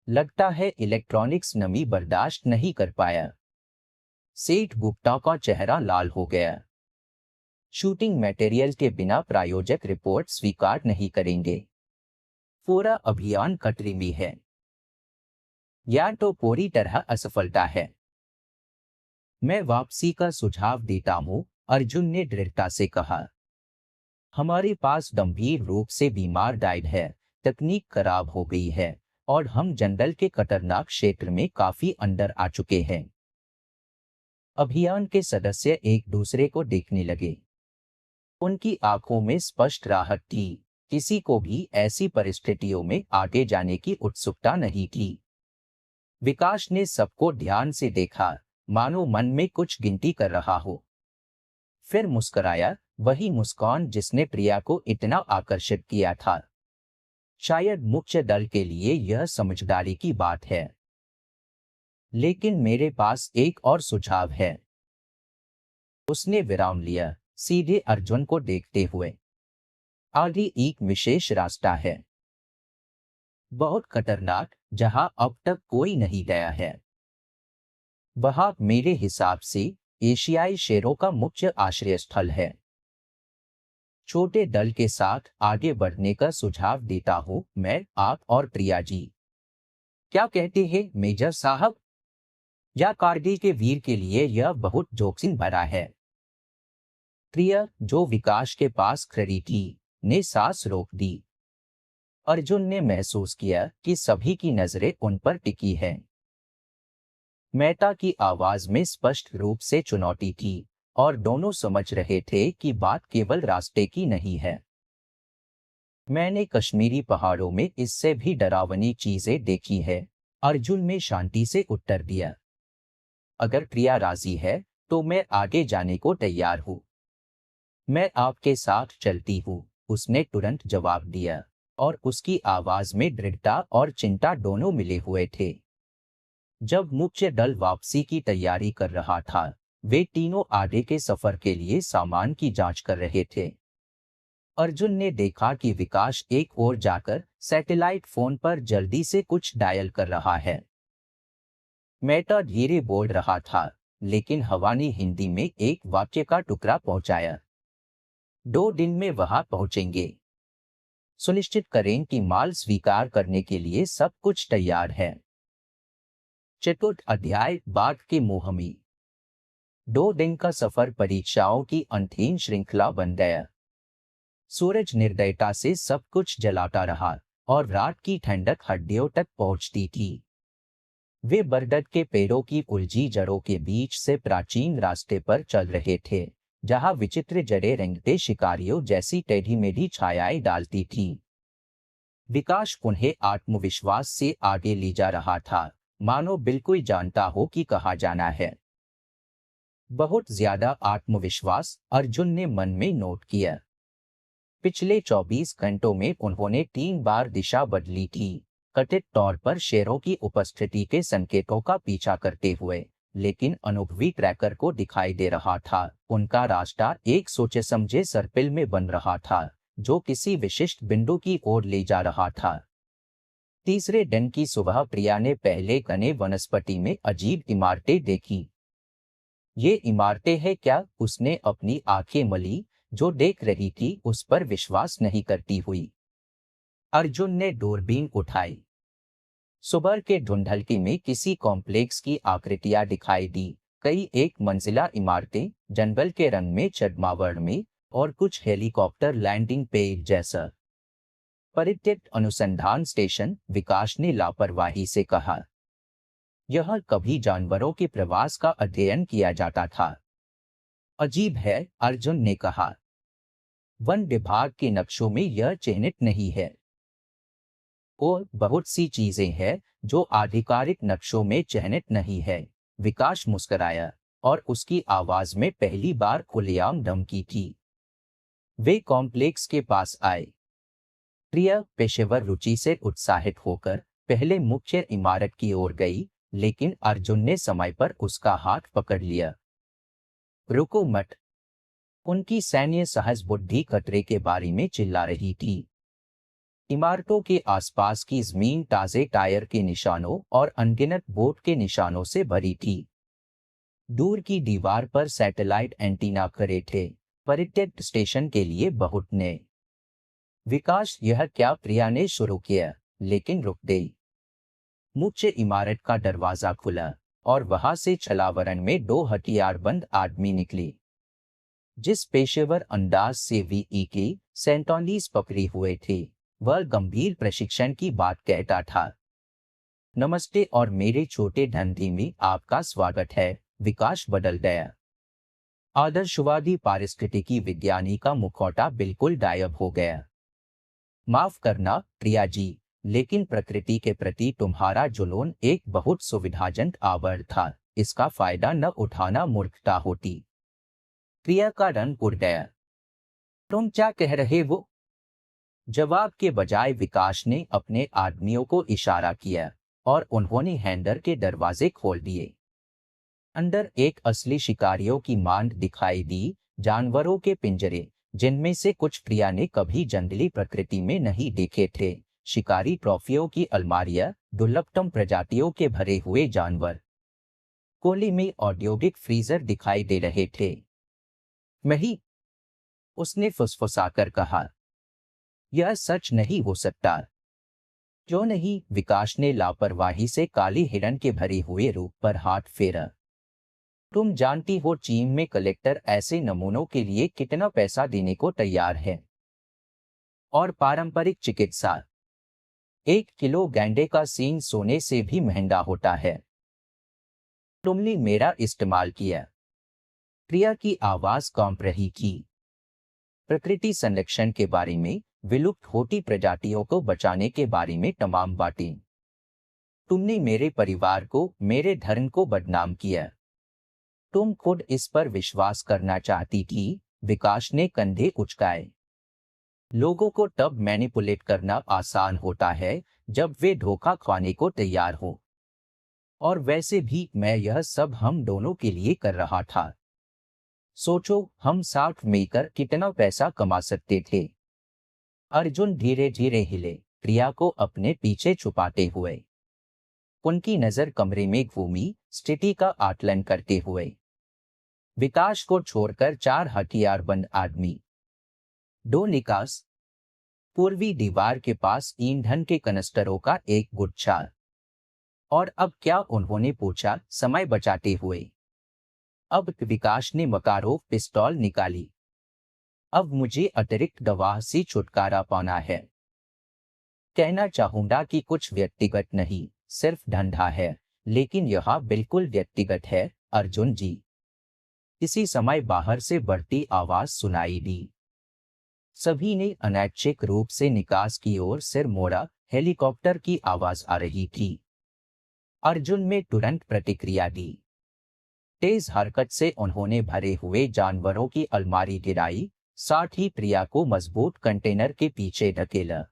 लगता है इलेक्ट्रॉनिक्स नमी बर्दाश्त नहीं कर पाया। सेठ गुप्ता का चेहरा लाल हो गया। शूटिंग मटेरियल के बिना प्रायोजक रिपोर्ट स्वीकार नहीं करेंगे। पूरा अभियान खतरे में है, या तो पूरी तरह असफलता है। मैं वापसी का सुझाव देता हूं, अर्जुन ने दृढ़ता से कहा। हमारे पास गंभीर रूप से बीमार गाइड है, तकनीक खराब हो गई है, और हम जंगल के खतरनाक क्षेत्र में काफी अंदर आ चुके हैं। अभियान के सदस्य एक दूसरे को देखने लगे। उनकी आंखों में स्पष्ट राहत थी, किसी को भी ऐसी परिस्थितियों में आगे जाने की उत्सुकता नहीं थी। विकास ने सबको ध्यान से देखा, मानो मन में कुछ गिनती कर रहा हो। फिर मुस्कुराया, वही मुस्कान जिसने प्रिया को इतना आकर्षित किया था। शायद मुख्य दल के लिए यह समझदारी की बात है। लेकिन मेरे पास एक और सुझाव है। उसने विराम लिया, सीधे अर्जुन को देखते हुए। आगे एक विशेष रास्ता है, बहुत खतरनाक, जहां अब तक कोई नहीं गया है। वहां मेरे हिसाब से एशियाई शेरों का मुख्य आश्रय स्थल है। छोटे दल के साथ आगे बढ़ने का सुझाव देता हूं मैं। आप और प्रिया जी क्या कहते हैं मेजर साहब? या कारगिल के वीर के लिए यह बहुत जोखिम भरा है? प्रिया, जो विकास के पास खड़ी थी, ने सांस रोक दी। अर्जुन ने महसूस किया कि सभी की नजरें उन पर टिकी हैं। मेहता की आवाज में स्पष्ट रूप से चुनौती थी और दोनों समझ रहे थे कि बात केवल रास्ते की नहीं है। मैंने कश्मीरी पहाड़ों में इससे भी डरावनी चीजें देखी है, अर्जुन ने शांति से उत्तर दिया। अगर प्रिया राजी है तो मैं आगे जाने को तैयार हूँ। मैं आपके साथ चलती हूँ, उसने तुरंत जवाब दिया और उसकी आवाज में दृढ़ता और चिंता दोनों मिले हुए थे। जब मुख्य दल वापसी की तैयारी कर रहा था, वे तीनों आगे के सफर के लिए सामान की जांच कर रहे थे। अर्जुन ने देखा कि विकास एक ओर जाकर सैटेलाइट फोन पर जल्दी से कुछ डायल कर रहा है। मेहता धीरे बोल रहा था, लेकिन हवा ने हिंदी में एक वाक्य का टुकड़ा पहुंचाया। 2 दिन में वहां पहुंचेंगे। सुनिश्चित करें कि माल स्वीकार करने के लिए सब कुछ तैयार है। चतुर्थ अध्याय, बाघ के मुंह में। 2 दिन का सफर परीक्षाओं की अंतहीन श्रृंखला बन गया। सूरज निर्दयता से सब कुछ जलाता रहा और रात की ठंडक हड्डियों तक पहुंचती थी। वे बरगद के पेड़ों की उलझी जड़ों के बीच से प्राचीन रास्ते पर चल रहे थे, जहां विचित्र जड़ें रेंगते शिकारियों जैसी टेढ़ी मेढ़ी छायाएं डालती थी। विकास उन्हें आत्मविश्वास से आगे ले जा रहा था, मानो बिल्कुल जानता हो कि कहाँ जाना है। बहुत ज्यादा आत्मविश्वास, अर्जुन ने मन में नोट किया। पिछले 24 घंटों में उन्होंने 3 बार दिशा बदली थी, कथित तौर पर शेरों की उपस्थिति के संकेतों का पीछा करते हुए, लेकिन अनुभवी ट्रैकर को दिखाई दे रहा था उनका रास्ता एक सोचे समझे सर्पिल में बन रहा था, जो किसी विशिष्ट बिंदु की ओर ले जा रहा था। तीसरे दिन की सुबह प्रिया ने पहले घने वनस्पति में अजीब इमारतें देखी। ये इमारतें हैं क्या? उसने अपनी आंखें मली, जो देख रही थी उस पर विश्वास नहीं करती हुई। अर्जुन ने दूरबीन उठाई। सुबह के धुंधलकी में किसी कॉम्प्लेक्स की आकृतियां दिखाई दी, कई एक मंजिला इमारतें, जंगल के रंग में चढ़मावड़ में, और कुछ हेलीकॉप्टर लैंडिंग पेड जैसा। परित्यक्त अनुसंधान स्टेशन, विकास ने लापरवाही से कहा। यह कभी जानवरों के प्रवास का अध्ययन किया जाता था। अजीब है, अर्जुन ने कहा। वन विभाग के नक्शों में यह चिह्नित नहीं है। और बहुत सी चीजें हैं जो आधिकारिक नक्शों में चिह्नित नहीं है, विकास मुस्कुराया और उसकी आवाज में पहली बार खुलेआम धमकी थी। वे कॉम्प्लेक्स के पास आए। प्रिया पेशेवर रुचि से उत्साहित होकर पहले मुख्य इमारत की ओर गई, लेकिन अर्जुन ने समय पर उसका हाथ पकड़ लिया। रुको मत। उनकी सैन्य सहज बुद्धि खतरे के बारे में चिल्ला रही थी। इमारतों के आसपास की जमीन ताजे टायर के निशानों और अनगिनत बोट के निशानों से भरी थी। दूर की दीवार पर सैटेलाइट एंटीना खड़े थे, परित्यक्त स्टेशन के लिए बहुत नए। विकास, यह क्या? प्रिया ने शुरू किया, लेकिन रुक गई। मुख्य इमारत का दरवाजा खुला और वहां से छलावरण में 2 हथियारबंद आदमी निकले। जिस पेशेवर अंदाज से VE-47 पकड़ी हुए थे, वह गंभीर प्रशिक्षण की बात कहता था। नमस्ते और मेरे छोटे धंधे में आपका स्वागत है, विकास बदल गया। आदर्शवादी पारिस्थितिकी विज्ञानी का मुखौटा बिल्कुल गायब हो गया। माफ करना प्रिया जी, लेकिन प्रकृति के प्रति तुम्हारा जुनून एक बहुत सुविधाजनक आवर था, इसका फायदा न उठाना मूर्खता होती। प्रिया का रंग उड़ गया। तुम क्या कह रहे हो? जवाब के बजाय विकास ने अपने आदमियों को इशारा किया और उन्होंने हैंडर के दरवाजे खोल दिए। अंदर एक असली शिकारियों की मांड दिखाई दी, जानवरों के पिंजरे जिनमें से कुछ प्रिया ने कभी जंगली प्रकृति में नहीं देखे थे। शिकारी ट्रॉफियों की अलमारियां, दुर्लभतम प्रजातियों के भरे हुए जानवर, कोली में औद्योगिक फ्रीजर दिखाई दे रहे थे। नहीं, उसने फुसफुसाकर कहा, यह सच नहीं हो सकता। क्यों नहीं? विकास ने लापरवाही से काली हिरण के भरे हुए रूप पर हाथ फेरा। तुम जानती हो चीन में कलेक्टर ऐसे नमूनों के लिए कितना पैसा देने को तैयार है। और पारंपरिक चिकित्सा, 1 किलो गैंडे का सींग सोने से भी महंगा होता है। तुमने मेरा इस्तेमाल किया। प्रिया की आवाज कांप रही थी। प्रकृति संरक्षण के बारे में, विलुप्त होती प्रजातियों को बचाने के बारे में तमाम बातें। तुमने मेरे परिवार को, मेरे धर्म को बदनाम किया। तुम खुद इस पर विश्वास करना चाहती थी। विकास ने कंधे उचकाए। लोगों को तब मैनिपुलेट करना आसान होता है जब वे धोखा खाने को तैयार हो। और वैसे भी मैं यह सब हम दोनों के लिए कर रहा था। सोचो, हम साथ मिलकर कितना पैसा कमा सकते थे। अर्जुन धीरे धीरे हिले, प्रिया को अपने पीछे छुपाते हुए। उनकी नजर कमरे में घूमी, स्थिति का आकलन करते हुए। विकास को छोड़कर 4 हथियारबंद आदमी, 2 निकास, पूर्वी दीवार के पास ईंधन के कनस्टरों का एक गुच्छा। और अब क्या? उन्होंने पूछा, समय बचाते हुए। अब विकास ने मकारोव पिस्तौल निकाली। अब मुझे अतिरिक्त गवाह से छुटकारा पाना है। कहना चाहूंगा कि कुछ व्यक्तिगत नहीं, सिर्फ धंधा है, लेकिन यह बिल्कुल व्यक्तिगत है, अर्जुन जी। इसी समय बाहर से बढ़ती आवाज सुनाई दी। सभी ने अनैच्छिक रूप से निकास की ओर सिर मोड़ा। हेलीकॉप्टर की आवाज आ रही थी। अर्जुन में तुरंत प्रतिक्रिया दी। तेज हरकत से उन्होंने भरे हुए जानवरों की अलमारी गिराई, साथ ही प्रिया को मजबूत कंटेनर के पीछे धकेला।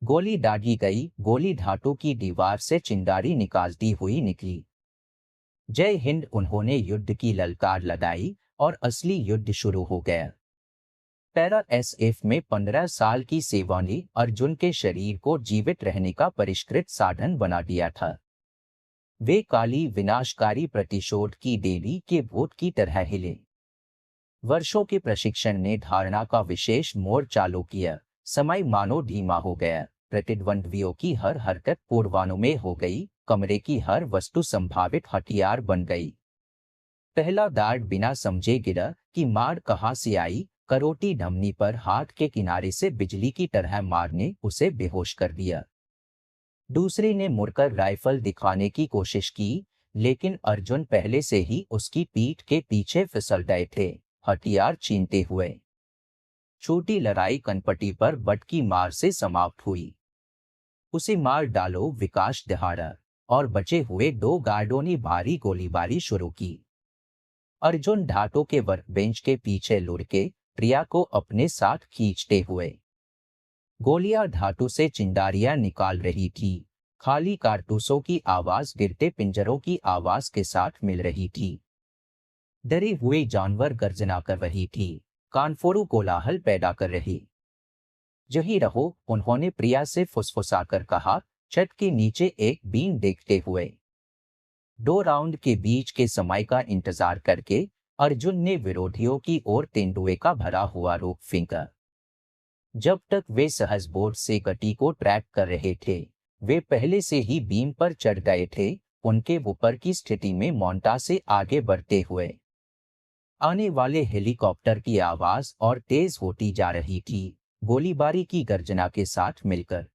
गोली दागी गई। गोली धातु की दीवार से चिंगारी निकालती हुई निकली। जय हिंद! उन्होंने युद्ध की ललकार लगाई और असली युद्ध शुरू हो गया। पैरा एसएफ में 15 साल की सेवा ने अर्जुन के शरीर को जीवित रहने का परिष्कृत साधन बना दिया था। वे काली विनाशकारी प्रतिशोध की देवी के भूत की तरह हिले। वर्षों के प्रशिक्षण ने धारणा का विशेष मोड़ चालू किया। समय मानो धीमा हो गया। प्रतिद्वंद्वियों की हर हरकत पूर्वानुमेय हो गई। कमरे की हर वस्तु संभावित हथियार बन गई। पहला दार्ड बिना समझे गिरा कि मार कहाँ से आई। करोटी धमनी पर हाथ के किनारे से बिजली की तरह मारने उसे बेहोश कर दिया। दूसरे ने मुड़कर राइफल दिखाने की कोशिश की, लेकिन अर्जुन पहले से ही उसकी पीठ के पीछे फिसल गए थे, हथियार छीनते हुए। छोटी लड़ाई कनपटी पर बट की मार से समाप्त हुई। उसे मार डालो, विकास दहाड़ा, और बचे हुए 2 गार्डों ने भारी गोलीबारी शुरू की। अर्जुन ढाटों के वर्कबेंच के पीछे लुढ़के प्रिया को अपने साथ खींचते हुए। गोलियां धातु से चिंगारियां निकाल रही थी। खाली कारतूसों की आवाज गिरते पिंजरों की आवाज के साथ मिल रही थी। डरे हुए जानवर गर्जना कर रही थी, कानफोड़ू कोलाहल पैदा कर रही। यहीं रहो, उन्होंने प्रिया से फुसफुसाकर कहा, छत के नीचे एक बीन देखते हुए। 2 राउंड के बीच के समय का इंतजार करके अर्जुन ने विरोधियों की ओर तेंदुए का भरा हुआ रोक फेंका। जब तक वे सहज बोर्ड से गति को ट्रैक कर रहे थे, वे पहले से ही बीम पर चढ़ गए थे, उनके ऊपर की स्थिति में मौनता से आगे बढ़ते हुए। आने वाले हेलीकॉप्टर की आवाज और तेज होती जा रही थी, गोलीबारी की गर्जना के साथ मिलकर।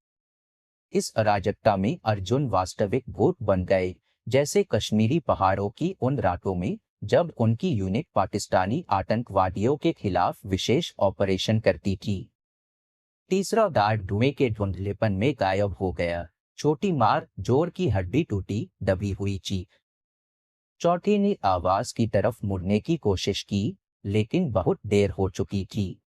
इस अराजकता में अर्जुन वास्तविक भूत बन गए, जैसे कश्मीरी पहाड़ों की उन रातों में जब उनकी यूनिट पाकिस्तानी आतंकवादियों के खिलाफ विशेष ऑपरेशन करती थी। तीसरा गार्ड धुएं के धुंधलेपन में गायब हो गया। छोटी मार, जोर की हड्डी टूटी, दबी हुई चीख। चौथे ने आवाज की तरफ मुड़ने की कोशिश की, लेकिन बहुत देर हो चुकी थी।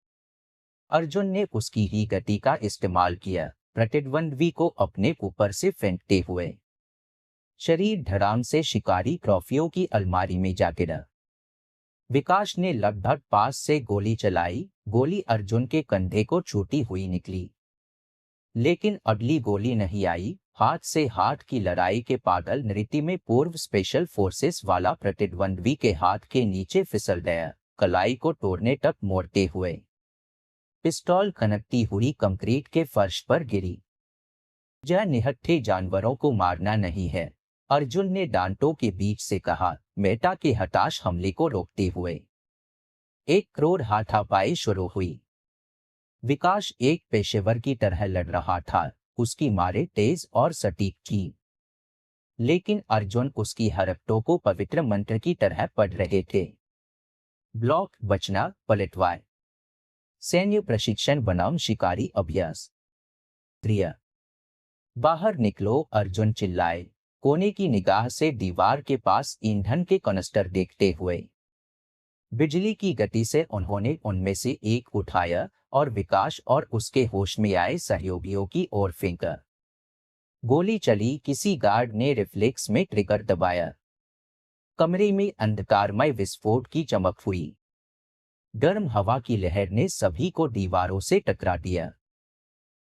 अर्जुन ने उसकी ही गति का इस्तेमाल किया, प्रतिद्वंद्वी को अपने ऊपर से फेंकते हुए। शरीर धड़ाम से शिकारी ट्रॉफियों की अलमारी में जा गिरा। विकास ने लगभग पास से गोली चलाई, गोली अर्जुन के कंधे को छूती हुई निकली, लेकिन अगली गोली नहीं आई। हाथ से हाथ की लड़ाई के पागल नृत्य में पूर्व स्पेशल फोर्सेस वाला प्रतिद्वंद्वी के हाथ के नीचे फिसल गया, कलाई को तोड़ने तक मोड़ते हुए। पिस्तौल कनकती हुई कंक्रीट के फर्श पर गिरी। यह निहत्थे जानवरों को मारना नहीं है, अर्जुन ने दांतों के बीच से कहा, मेटा के हताश हमले को रोकते हुए। एक क्रूर हाथापाई शुरू हुई। विकास एक पेशेवर की तरह लड़ रहा था, उसकी मारे तेज और सटीक थी, लेकिन अर्जुन उसकी हरकतों को पवित्र मंत्र की तरह पढ़ रहे थे। ब्लॉक, बचना, पलटवार, सैन्य प्रशिक्षण बनाम शिकारी अभ्यास। क्रिया। बाहर निकलो, अर्जुन चिल्लाए, कोने की निगाह से दीवार के पास ईंधन के कनस्टर देखते हुए। बिजली की गति से उन्होंने उनमें से एक उठाया और विकास और उसके होश में आए सहयोगियों की ओर फेंका। गोली चली, किसी गार्ड ने रिफ्लेक्स में ट्रिगर दबाया। कमरे में अंधकारमय विस्फोट की चमक हुई। गर्म हवा की लहर ने सभी को दीवारों से टकरा दिया।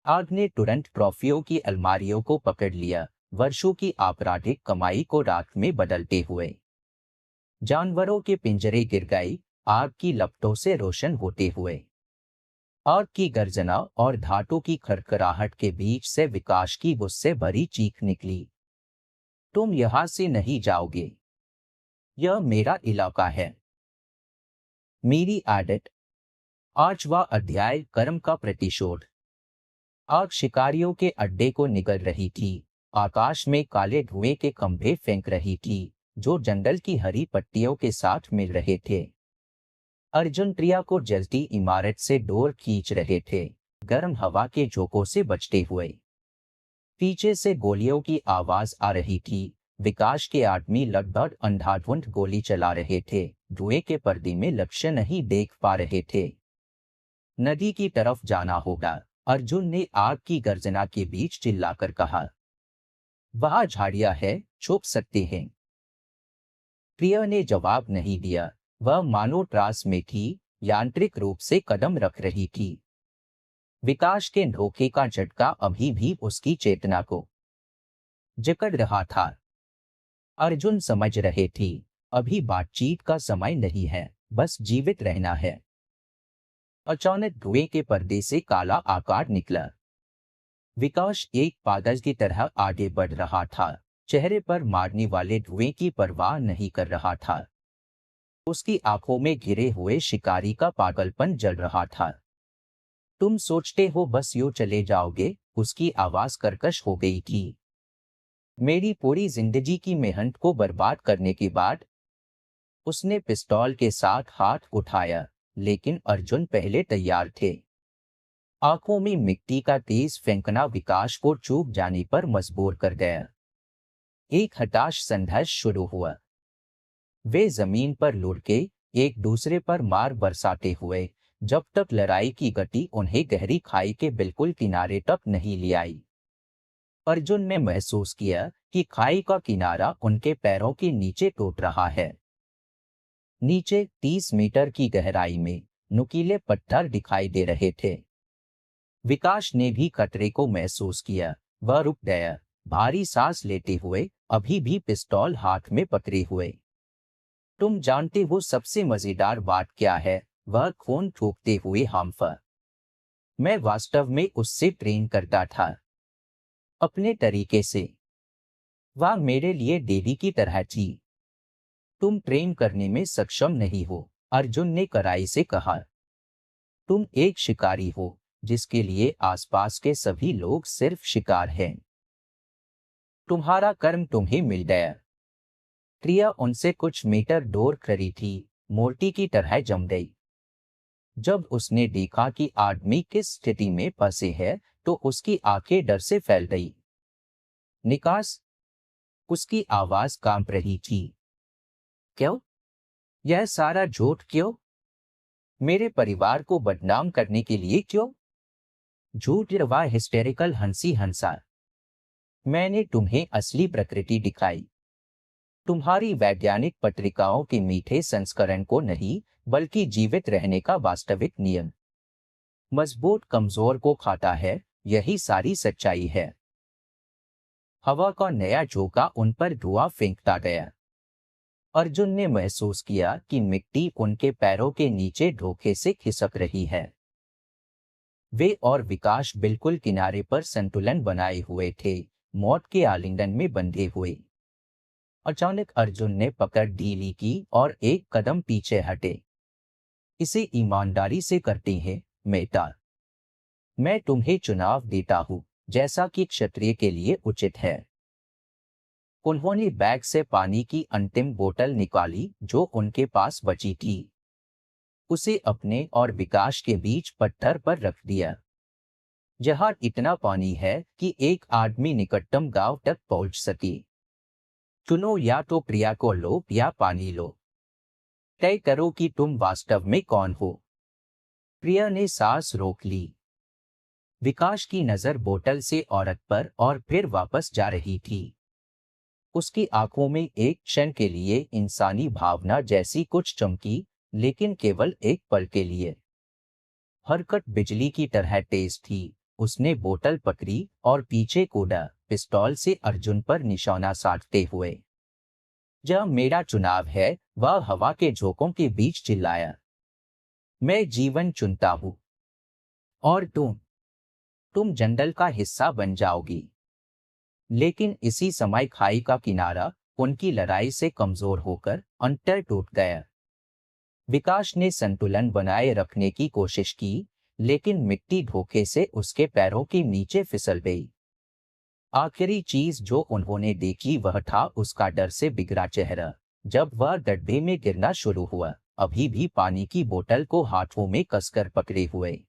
आग ने तुरंत ट्रॉफियों की अलमारियों को पकड़ लिया, वर्षों की आपराधिक कमाई को राख में बदलते हुए। जानवरों के पिंजरे गिर गए, आग की लपटों से रोशन होते हुए। आग की गर्जना और धातु की खड़खड़ाहट के बीच से विकास की गुस्से भरी चीख निकली। तुम यहां से नहीं जाओगे, यह मेरा इलाका है, मेरी आदत। 8वां अध्याय, कर्म का प्रतिशोध। आग शिकारियों के अड्डे को निगल रही थी। आकाश में काले धुएं के खंभे फेंक रही थी, जो जंगल की हरी पत्तियों के साथ मिल रहे थे। अर्जुन प्रिया को जलती इमारत से दूर खींच रहे थे, गर्म हवा के झोंकों से बचते हुए। पीछे से गोलियों की आवाज आ रही थी। विकास के आदमी लगभग अंधाधुंध गोली चला रहे थे, धुएं के पर्दे में लक्ष्य नहीं देख पा रहे थे। नदी की तरफ जाना होगा, अर्जुन ने आग की गर्जना के बीच चिल्लाकर कहा। वहां झाड़ियां है, छुप सकते हैं। प्रिया ने जवाब नहीं दिया। वह मानो त्रास में थी, यांत्रिक रूप से कदम रख रही थी। विकास के धोखे का झटका अभी भी उसकी चेतना को जकड़ रहा था। अर्जुन समझ रहे थे, अभी बातचीत का समय नहीं है, बस जीवित रहना है। अचानक धुएं के पर्दे से काला आकार निकला। विकास एक पागल की तरह आगे बढ़ रहा था, चेहरे पर मारने वाले धुएं की परवाह नहीं कर रहा था। उसकी आंखों में घिरे हुए शिकारी का पागलपन जल रहा था। तुम सोचते हो बस यूं चले जाओगे? उसकी आवाज कर्कश हो गई थी। मेरी पूरी जिंदगी की मेहनत को बर्बाद करने के बाद। उसने पिस्तौल के साथ हाथ उठाया, लेकिन अर्जुन पहले तैयार थे। आंखों में मिट्टी का तेज फेंकना विकास को चूक जाने पर मजबूर कर गया। एक हताश संघर्ष शुरू हुआ। वे जमीन पर लुढ़के एक दूसरे पर मार बरसाते हुए, जब तक लड़ाई की गति उन्हें गहरी खाई के बिल्कुल किनारे तक नहीं ले आई। अर्जुन ने महसूस किया कि खाई का किनारा उनके पैरों के नीचे टूट रहा है। नीचे 30 मीटर की गहराई में नुकीले पत्थर दिखाई दे रहे थे। विकास ने भी खतरे को महसूस किया। वह रुक गया, भारी सांस लेते हुए, अभी भी पिस्तौल हाथ में पकड़े हुए। तुम जानते हो सबसे मजेदार बात क्या है? वह खून थूकते हुए हांफा। मैं वास्तव में उससे प्रेम करता था, अपने तरीके से। वह मेरे लिए देवी की तरह थी। तुम प्रेम करने में सक्षम नहीं हो, अर्जुन ने कड़ाई से कहा। तुम एक शिकारी हो, जिसके लिए आसपास के सभी लोग सिर्फ शिकार हैं। तुम्हारा कर्म तुम्हें मिल गया। प्रिया उनसे कुछ मीटर दूर खड़ी थी, मूर्ति की तरह जम गई। जब उसने देखा कि आदमी किस स्थिति में फंसे है, तो उसकी आंखें डर से फैल गई। निकास, उसकी आवाज कांप रही थी। क्यों? यह सारा झूठ क्यों? मेरे परिवार को बदनाम करने के लिए क्यों? झूठ? वह हिस्टेरिकल हंसी हंसा। मैंने तुम्हें असली प्रकृति दिखाई, तुम्हारी वैज्ञानिक पत्रिकाओं के मीठे संस्करण को नहीं, बल्कि जीवित रहने का वास्तविक नियम। मजबूत कमजोर को खाता है, यही सारी सच्चाई है। हवा का नया झोंका उन पर धुआं फेंकता गया। अर्जुन ने महसूस किया कि मिट्टी उनके पैरों के नीचे धोखे से खिसक रही है। वे और विकास बिल्कुल किनारे पर संतुलन बनाए हुए थे, मौत के आलिंगन में बंधे हुए। अचानक अर्जुन ने पकड़ ढीली की और एक कदम पीछे हटे। इसे ईमानदारी से करते हैं बेटा। मैं तुम्हें चुनाव देता हूं, जैसा कि क्षत्रिय के लिए उचित है। उन्होंने बैग से पानी की अंतिम बोतल निकाली जो उनके पास बची थी। उसे अपने और विकास के बीच पत्थर पर रख दिया, जहां इतना पानी है कि एक आदमी निकटतम गांव तक पहुंच सके। चुनो, या तो प्रिया को लो या पानी लो। तय करो कि तुम वास्तव में कौन हो। प्रिया ने सांस रोक ली। विकास की नजर बोतल से औरत पर और फिर वापस जा रही थी। उसकी आंखों में एक क्षण के लिए इंसानी भावना जैसी कुछ चमकी, लेकिन केवल एक पल के लिए। हरकत बिजली की तरह तेज थी। उसने बोतल पकड़ी और पीछे कूदा, पिस्तौल से अर्जुन पर निशाना साधते हुए। जब मेरा चुनाव है, वह हवा के झोंकों के बीच चिल्लाया। मैं जीवन चुनता हूं, और तुम जंगल का हिस्सा बन जाओगी। लेकिन इसी समय खाई का किनारा उनकी लड़ाई से कमजोर होकर अंतर टूट गया। विकास ने संतुलन बनाए रखने की कोशिश की, लेकिन मिट्टी धोखे से उसके पैरों के नीचे फिसल गई। आखिरी चीज जो उन्होंने देखी वह था उसका डर से बिगड़ा चेहरा, जब वह गड्ढे में गिरना शुरू हुआ, अभी भी पानी की बोतल को हाथों में कसकर पकड़े हुए।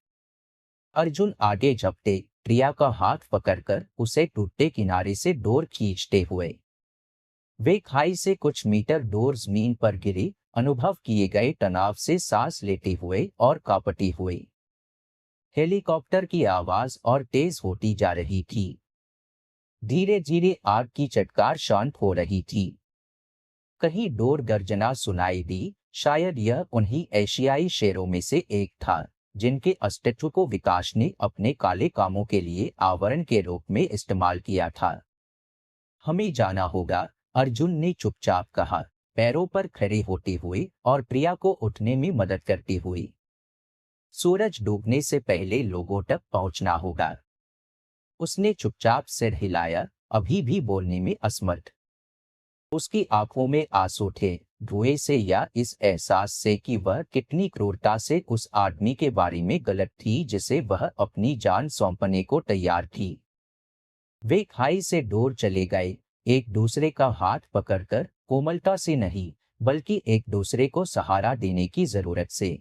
अर्जुन आगे झपटे, प्रिया का हाथ पकड़कर उसे टूटते किनारे से दूर खींचते हुए। वे खाई से कुछ मीटर दूर जमीन पर गिरी, अनुभव किए गए तनाव से सांस लेते हुए और कांपती हुई। हेलीकॉप्टर की आवाज और तेज होती जा रही थी। धीरे धीरे आग की चटकार शांत हो रही थी। कहीं दूर गर्जना सुनाई दी, शायद यह उन्हीं एशियाई शेरों में से एक था जिनके अस्तित्व को विकास ने अपने काले कामों के लिए आवरण के रूप में इस्तेमाल किया था। हमें जाना होगा, अर्जुन ने चुपचाप कहा, पैरों पर खड़े होते हुए और प्रिया को उठने में मदद करती हुई। सूरज डूबने से पहले लोगों तक पहुंचना होगा। उसने चुपचाप सिर हिलाया, अभी भी बोलने में असमर्थ। उसकी आंखों में आंसू थे, धुएं से या इस एहसास से कि वह कितनी क्रूरता से उस आदमी के बारे में गलत थी जिसे वह अपनी जान सौंपने को तैयार थी। वे खाई से दूर चले गए, एक दूसरे का हाथ पकड़कर, कोमलता से नहीं बल्कि एक दूसरे को सहारा देने की जरूरत से।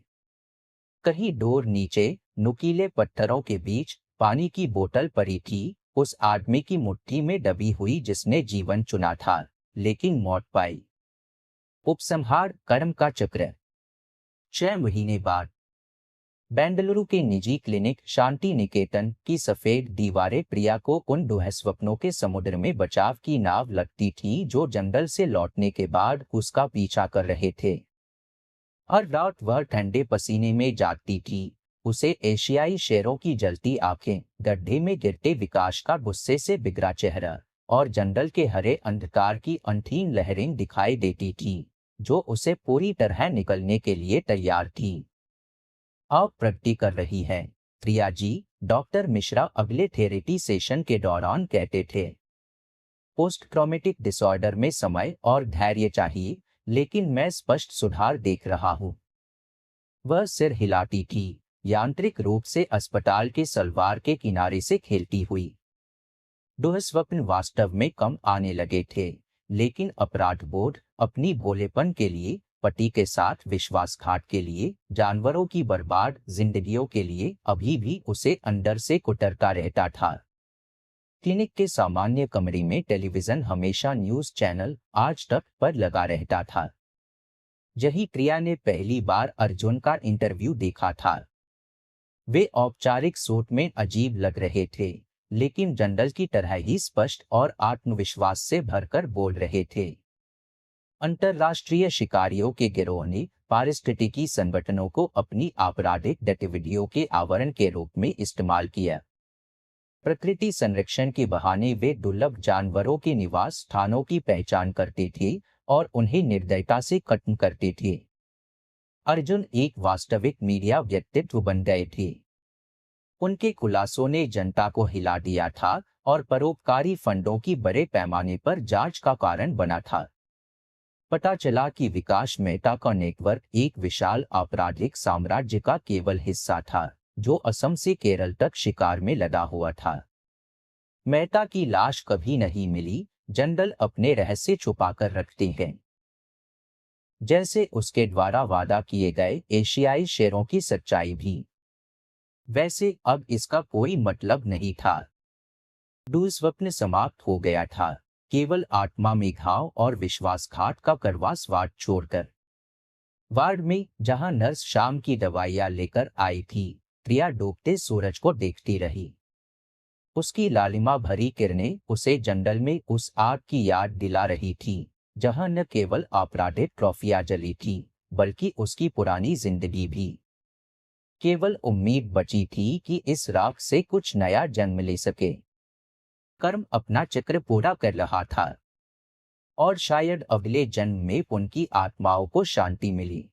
कहीं दूर नीचे नुकीले पत्थरों के बीच पानी की बोतल पड़ी थी, उस आदमी की मुट्ठी में दबी हुई जिसने जीवन चुना था लेकिन मौत पाई। उपसंहार, कर्म का चक्र। 6 महीने बाद बेंगलुरु के निजी क्लिनिक शांति निकेतन की सफेद दीवारें प्रिया को उन दुस्वप्नों के समुद्र में बचाव की नाव लगती थी जो जंगल से लौटने के बाद उसका पीछा कर रहे थे। हर रात वह ठंडे पसीने में जागती थी, उसे एशियाई शेरों की जलती आंखें, गड्ढे में गिरते विकास का गुस्से से बिगड़ा चेहरा और जंगल के हरे अंधकार की अनथीन लहरें दिखाई देती थी जो उसे पूरी तरह निकलने के लिए तैयार थी। आप प्रगति कर रही हैं, प्रिया जी, डॉक्टर मिश्रा अगले थेरेपी सेशन के दौरान कहते थे। पोस्ट ट्रॉमेटिक डिसऑर्डर में समय और धैर्य चाहिए, लेकिन मैं स्पष्ट सुधार देख रहा हूं। वह सिर हिलाती थी, यांत्रिक रूप से अस्पताल के सलवार के किनारे से खेलती हुई। दुस्वप्न वास्तव में कम आने लगे थे, लेकिन अपराध बोध, अपनी भोलेपन के लिए, पति के साथ विश्वासघात के लिए, जानवरों की बर्बाद जिंदगियों के लिए अभी भी उसे अंदर से कुतरता रहता था। क्लिनिक के सामान्य कमरे में टेलीविजन हमेशा न्यूज चैनल आज तक पर लगा रहता था। यही प्रिया ने पहली बार अर्जुन का इंटरव्यू देखा था। वे औपचारिक सूट में अजीब लग रहे थे, लेकिन जंगल की तरह ही स्पष्ट और आत्मविश्वास से भरकर बोल रहे थे। अंतर्राष्ट्रीय शिकारियों के गिरोह ने पारिस्थितिकी संगठनों को अपनी आपराधिक गतिविधियों के आवरण के रूप में इस्तेमाल किया। प्रकृति संरक्षण के बहाने वे दुर्लभ जानवरों के निवास स्थानों की पहचान करते थे और उन्हें निर्दयता से खत्म करते थे। अर्जुन एक वास्तविक मीडिया व्यक्तित्व बन गए थे। उनके खुलासों ने जनता को हिला दिया था और परोपकारी फंडों की बड़े पैमाने पर जांच का कारण बना था। पता चला कि विकास मेहता का नेटवर्क एक विशाल आपराधिक साम्राज्य का केवल हिस्सा था, जो असम से केरल तक शिकार में लगा हुआ था। मेहता की लाश कभी नहीं मिली। जनरल अपने रहस्य छुपाकर रखते हैं, जैसे उसके द्वारा वादा किए गए एशियाई शेरों की सच्चाई भी। वैसे अब इसका कोई मतलब नहीं था। दुस्वप्न समाप्त हो गया था, केवल आत्मा में घाव और विश्वासघात का कड़वा स्वाद छोड़कर। वार्ड में जहां नर्स शाम की दवाइयां लेकर आई थी, प्रिया डूबते सूरज को देखती रही। उसकी लालिमा भरी किरणें उसे जंगल में उस आग की याद दिला रही थी, जहां न केवल आपराधिक ट्रॉफियां जली थी, बल्कि उसकी पुरानी जिंदगी भी। केवल उम्मीद बची थी कि इस राख से कुछ नया जन्म ले सके। कर्म अपना चक्र पूरा कर रहा था और शायद अगले जन्म में उनकी आत्माओं को शांति मिली।